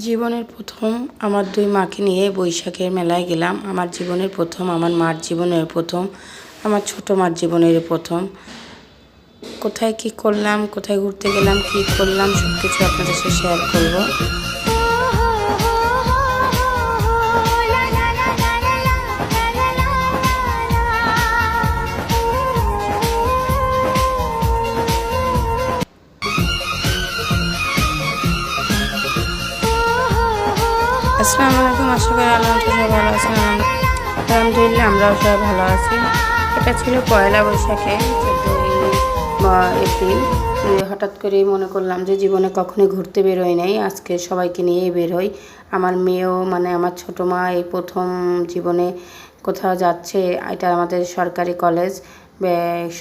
জীবনের প্রথম আমার দুই মাকে নিয়ে বৈশাখের মেলায় গেলাম। আমার জীবনের প্রথম, আমার মার জীবনের প্রথম, আমার ছোটো মার জীবনের প্রথম। কোথায় কি করলাম, কোথায় ঘুরতে গেলাম, কি করলাম, সব কিছু আপনাদের সাথে শেয়ার করবো। আসসালামু আলাইকুম, আশা করি আলহামদুলিল্লাহ ভালো আছেন। আলহামদুলিল্লাহ আমরাও সবাই ভালো আছি। এটা ছিল পয়লা বৈশাখে, 14 এপ্রিল। হঠাৎ করেই মনে করলাম যে জীবনে কখনোই ঘুরতে বেরোই নাই, আজকে সবাইকে নিয়েই বের হই। আমার মেয়েও, মানে আমার ছোটো মা এই প্রথম জীবনে কোথাও যাচ্ছে। এটা আমাদের সরকারি কলেজ,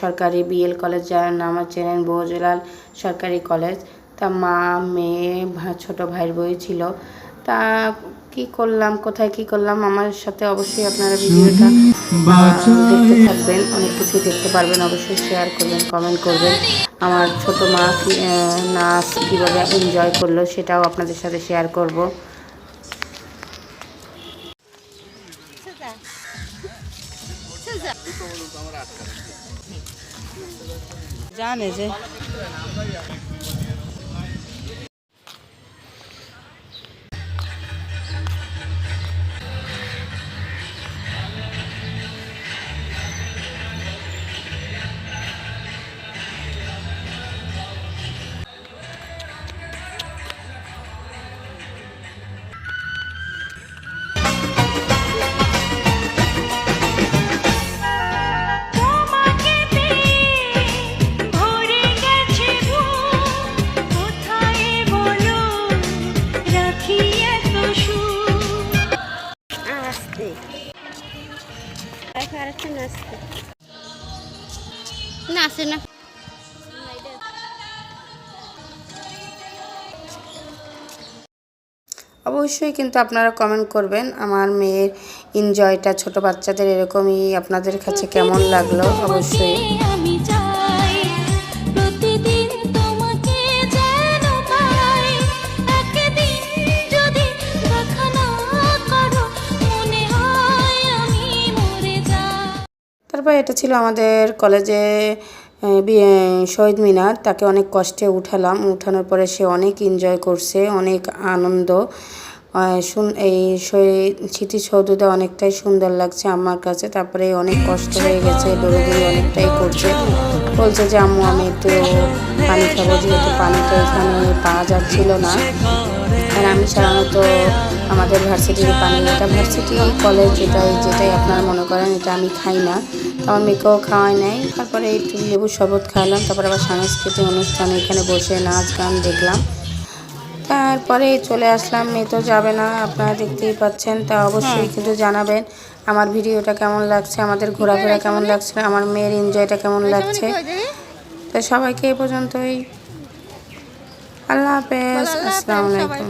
সরকারি বিএল কলেজ, যার নাম চেনেন, বৌজলাল সরকারি কলেজ। তা মা, মেয়ে, ছোটো ভাইয়ের বই ছিল। তা কি করলাম, কোথায় কি করলাম, আমার সাথে অবশ্যই আপনারা ভিডিওটা দেখতে থাকবেন। অনেক কিছু দেখতে পারবেন, অবশ্যই শেয়ার করবেন, কমেন্ট করবেন। আমার ছোটো মা নাচ কীভাবে এনজয় করলো সেটাও আপনাদের সাথে শেয়ার করব। জানে যে নাচে না। অবশ্যই কিন্তু আপনারা কমেন্ট করবেন আমার মেয়ের এনজয়টা, ছোট বাচ্চাদের এরকমই আপনাদের কাছে কেমন লাগলো অবশ্যই। তারপর এটা ছিল আমাদের কলেজে শহীদ মিনার। তাকে অনেক কষ্টে উঠালাম, উঠানোর পরে সে অনেক এনজয় করছে, অনেক আনন্দ। এই স্মৃতিসৌধটা অনেকটাই সুন্দর লাগছে আমার কাছে। তারপরে অনেক কষ্ট হয়ে গেছে, দৌড়াদৌড়ি অনেকটাই করছে, বলছে যে আম্মু আমি একটু পানি খাবো, যেহেতু পানিটা এখানে পাওয়া যাচ্ছিল না। আর আমি সাধারণত আমাদের ভার্সিটির পানি, এটা ভার্সিটি কলেজ, যেটাই আপনারা মনে করেন, এটা আমি খাই না। আমার মেয়েকেও খাওয়াই নাই। তারপরে একটু লেবু শরবত খাওয়ালাম। তারপরে আবার সাংস্কৃতিক অনুষ্ঠানে এখানে বসে নাচ গান দেখলাম। তারপরে চলে আসলাম। মেয়ে তো যাবে না, আপনারা দেখতেই পাচ্ছেন। তা অবশ্যই কিন্তু জানাবেন আমার ভিডিওটা কেমন লাগছে, আমাদের ঘোরাফেরা কেমন লাগছে, আমার মেয়ের এনজয়টা কেমন লাগছে। তো সবাইকে এ পর্যন্তই, আল্লাহ হাফেজ, আসসালামু আলাইকুম।